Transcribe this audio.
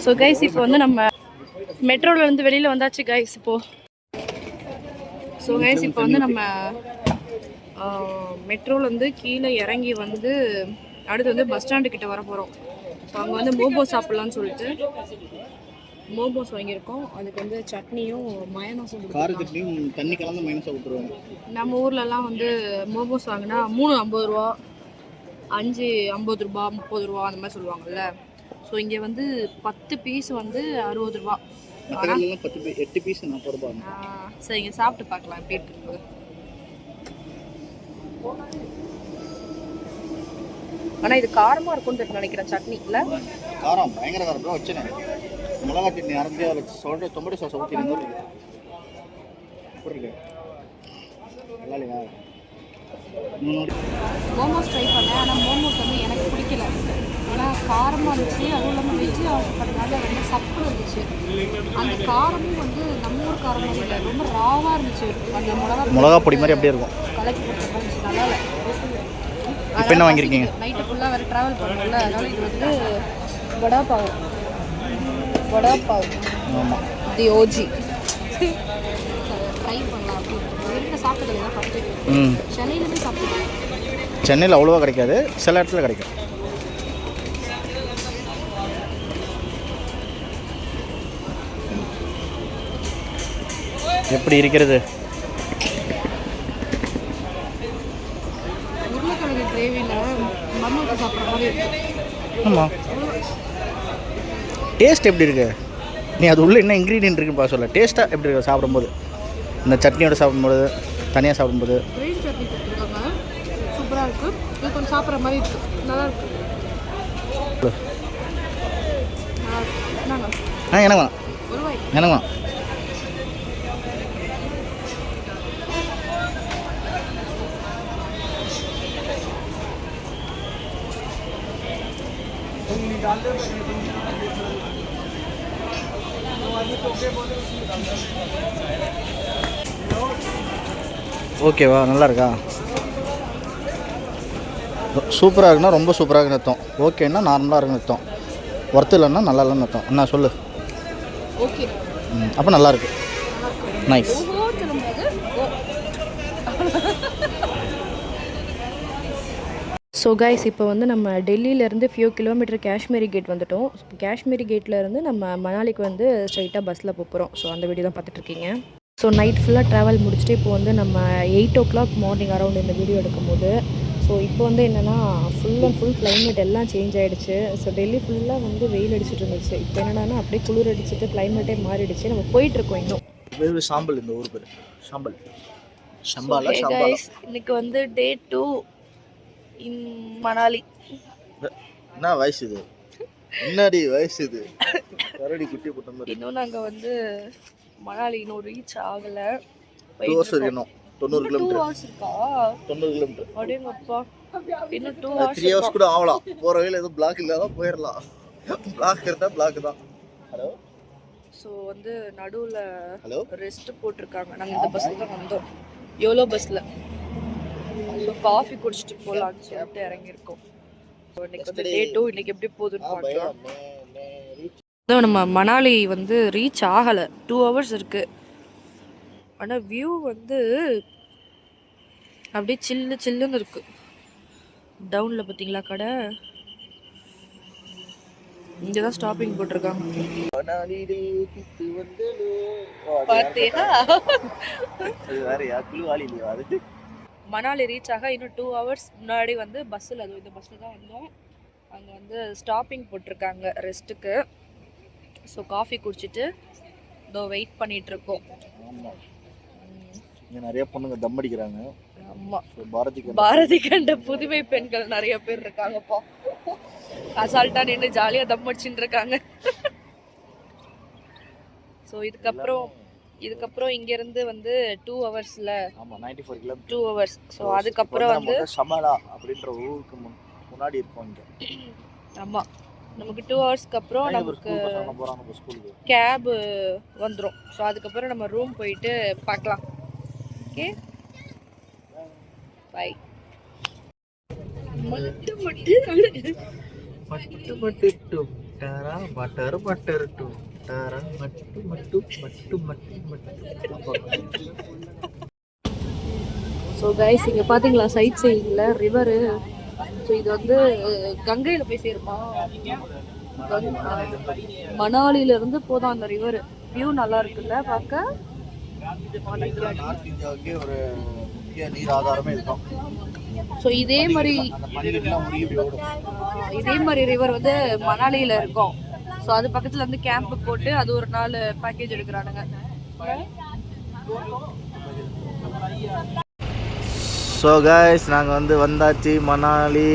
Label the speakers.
Speaker 1: So guys இப்போ வந்து நம்ம மெட்ரோலேருந்து வெளியில் வந்தாச்சு கைஸ் இப்போது. ஸோ கைஸ் இப்போ வந்து நம்ம மெட்ரோலேருந்து கீழே இறங்கி வந்து அடுத்து வந்து பஸ் ஸ்டாண்டு கிட்ட வர போகிறோம். ஸோ அங்கே வந்து மோமோஸ் சாப்பிட்லான்னு சொல்லிட்டு மோமோஸ் வாங்கியிருக்கோம். அதுக்கு வந்து சட்னியும் மயனஸும்
Speaker 2: தண்ணி கலந்து மைனஸாக விட்டுருவாங்க.
Speaker 1: நம்ம ஊர்லலாம் வந்து மோமோஸ் வாங்கினா 3 50 ரூபா, 5 50 ரூபா, 30 ரூபா அந்த மாதிரி சொல்லுவாங்கல்ல. ஸோ இங்கே வந்து 10 பீஸ் வந்து 60 ரூபா,
Speaker 2: 8 பீஸ் 40 ரூபா.
Speaker 1: சரி இங்கே சாப்பிட்டு பார்க்கலாம் எப்படி இருக்குது. ஆனால் இது காரமாக இருக்கும்னு நினைக்கிறேன் சட்னி இல்லை.
Speaker 2: காரம் பயங்கர காரம் வச்சுனேன். மிளகா சட்னி அரைஞ்சி சொல்கிற டொமேட்டோ சாஸ் ஊற்றி இருக்கு. நல்லா இல்லையா?
Speaker 1: மோமோஸ் ட்ரை பண்ணேன். ஆனால் மோமோஸ் வந்து எனக்கு பிடிக்கல. ஏன்னா காரமாக இருந்துச்சு. அதுவும் இல்லாமல் வெஜ்ஜு ஆசைப்படுறதுனால ரொம்ப சப்பு இருந்துச்சு. அந்த காரமும் வந்து நம்ம ஊர் காரமும் இல்லை, ரொம்ப ராவாக இருந்துச்சு. அந்த
Speaker 2: மிளகா பொடி மாதிரி அப்படியே இருக்கும்.
Speaker 1: கலக்கி போட்ட மாதிரி இருந்துச்சு. நல்லா இல்லை.
Speaker 2: இப்போ என்ன வாங்கியிருக்கீங்க?
Speaker 1: நைட்டு ஃபுல்லாக வேறு ட்ராவல் பண்ணல, அதனால் இது வந்து வடாபாவ்.
Speaker 2: ஆமாம்,
Speaker 1: தி ஓஜி ட்ரை பண்ணலாம் அப்படின்னு சாப்பிட்டது தான் ஃபஸ்ட்டு. சென்னையிலேருந்து சாப்பிடுவேன்.
Speaker 2: சென்னையில் அவ்வளோவா கிடைக்காது, சில இடத்துல கிடைக்கும். எப்படி இருக்கிறது?
Speaker 1: உருளைக்கிழங்கு கிரேவியில் மண்ணூட்ட சாப்பிட்ற மாதிரி இருக்கு.
Speaker 2: ஆமாம், டேஸ்ட் எப்படி இருக்கு? நீ அது உள்ளே என்ன இன்க்ரீடியன்ட் இருக்குன்னு பார்க்க சொல்ல. டேஸ்ட்டாக எப்படி இருக்கு சாப்பிடும்போது? இந்த சட்னியோட சாப்பிடும்போது, தனியாக சாப்பிடும்போது?
Speaker 1: கிரீன் சட்னி கொடுத்துருக்காங்க, சூப்பராக இருக்குது. இது கொஞ்சம் சாப்பிட்ற மாதிரி இருக்குது, நல்லா இருக்குது.
Speaker 2: எனக்கு வேணாம், எனக்கு வேணாம். ஓகேவா? நல்லா இருக்கா? சூப்பராக இருக்குன்னா ரொம்ப சூப்பராக இருக்குன்னு அர்த்தம். ஓகேன்னா நார்மலாக இருக்குன்னு அர்த்தம். ஒர்த்து இல்லைன்னா நல்லா இல்லைன்னு அர்த்தம். என்ன சொல்லு?
Speaker 1: ஓகே.
Speaker 2: அப்போ நல்லா இருக்கு. நைஸ்.
Speaker 1: ஸோ கைஸ் இப்போ வந்து நம்ம டெல்லியிலேருந்து ஃபியூ கிலோமீட்டர் காஷ்மீரி கேட் வந்துட்டோம். காஷ்மீரி கேட்லேருந்து நம்ம மணாலிக்கு வந்து ஸ்ட்ரைட்டாக பஸ்ஸில் போகிறோம். ஸோ அந்த வீடியோ தான் பார்த்துட்ருக்கீங்க. ஸோ நைட் ஃபுல்லாக ட்ராவல் முடிச்சுட்டு இப்போ வந்து நம்ம 8 o'clock மார்னிங் அரௌண்ட் இந்த வீடியோ எடுக்கும்போது. ஸோ இப்போ வந்து என்னென்னா ஃபுல் அண்ட் ஃபுல் கிளைமேட் எல்லாம் சேஞ்ச் ஆகிடுச்சு. ஸோ டெல்லி ஃபுல்லாக வந்து வெயில் அடிச்சுட்டு இருந்துச்சு. இப்போ என்னென்னா அப்படியே குளிர் அடிச்சுட்டு கிளைமேட்டே மாறிடுச்சு. நம்ம போயிட்டுருக்கோம் இன்னும்.
Speaker 2: சாம்பல், இந்த ஊர் பேர் சாம்பல்.
Speaker 1: இன்னைக்கு வந்து டே 2 இன் மணாலி.
Speaker 2: என்ன வயசு இது? என்னடி வயசு இது? கரடி குட்டி போட்ட மாதிரி.
Speaker 1: இன்னும் நாங்கள் வந்து மணாலி இன்னும் ரீச் ஆகலை.
Speaker 2: 2 hours இருக்கணும். 90 கிலோமீட்டர்.
Speaker 1: 2 hours இருக்கா?
Speaker 2: 90 கிலோமீட்டர்.
Speaker 1: அடேங்கப்பா, இன்னும் 2 hours.
Speaker 2: 3 hours கூட ஆகலாம். போகிற வழியில் எதுவும் பிளாக் இல்லாத போயிடலாம். பிளாக் இருந்தால் பிளாக் தான். ஹலோ.
Speaker 1: ஸோ வந்து நடுவில் ரெஸ்ட் போட்டிருக்காங்க. நாங்கள் இந்த பஸ்ஸில் தான் வந்தோம், யோலோ பஸ்ஸில். ஸோ காஃபி குடிச்சிட்டு போகலான்னு சொல்லிட்டு இறங்கியிருக்கோம். ஸோ இன்னைக்கு வந்து டே 2. இன்னைக்கு எப்படி போகுதுன்னு பார்க்கலாம். நம்ம மணாலி வந்து ரீச் ஆகலை, 2 hours இருக்குது. ஆனால் வியூ வந்து அப்படியே சில்லுன்னு இருக்கு. டவுனில் பார்த்தீங்களா கடை? இங்கே தான் ஸ்டாப்பிங் போட்டிருக்காங்க. மணாலி ரீச் ஆக இன்னும் 2 hours முன்னாடி வந்து பஸ்ஸில், அது இந்த பஸ்ஸில் தான் வந்தோம். அங்கே வந்து ஸ்டாப்பிங் போட்டிருக்காங்க ரெஸ்ட்டுக்கு. ஸோ காஃபி குடிச்சிட்டு இதோ வெயிட் பண்ணிகிட்ருக்கோம்.
Speaker 2: இங்கே நிறைய பொண்ணுங்க தம் அடிக்கிறாங்க.
Speaker 1: ஆமாம், பாரதி கண்ட புதுமை பெண்கள் நிறைய பேர் இருக்காங்கப்பா. அசால்ட்டா நின்று ஜாலியாக தம் அடிச்சுட்டு இருக்காங்க. ஸோ இதுக்கப்புறம் இங்கேருந்து வந்து 2 hours-ல
Speaker 2: 94 கிலோமீட்டர்
Speaker 1: 2 hours. ஸோ அதுக்கப்புறம் வந்து
Speaker 2: சமலா அப்படின்ற ஊருக்கு முன்னாடி இருக்கோம் இங்கே.
Speaker 1: ஆமாம், நமக்கு 2 hours-க்கு அப்புறம் நமக்கு கேபு வந்துடும். ஸோ அதுக்கப்புறம் நம்ம ரூம் போயிட்டு பார்க்கலாம். Okay, bye.
Speaker 2: மட்டு டாரா பட்டர் பட்டர் டூ டாரா மட்டு மட்டு மட்டு மட்டு மட்டு.
Speaker 1: ஸோ கைஸ் இங்கே பார்த்தீங்களா சைட் சைடில் ரிவரு. ஸோ இது வந்து கங்கையில் போய் சேருமா, மணாலியிலேருந்து போதும் அந்த ரிவர். வியூ நல்லா இருக்குல்ல பார்க்க.
Speaker 2: நார்த் இந்தியாவுக்கே ஒரு முக்கிய நீர் ஆதாரமே இருக்கும்.
Speaker 1: ஸோ இதே மாதிரி ரிவர் வந்து மணாலியில் இருக்கும். ஸோ அது பக்கத்தில் வந்து கேம்ப் போட்டு அது ஒரு நாள் பேக்கேஜ் எடுக்கிறானுங்க.
Speaker 2: ஸோ கைஸ் நாங்கள் வந்து வந்தாச்சு மணாலி.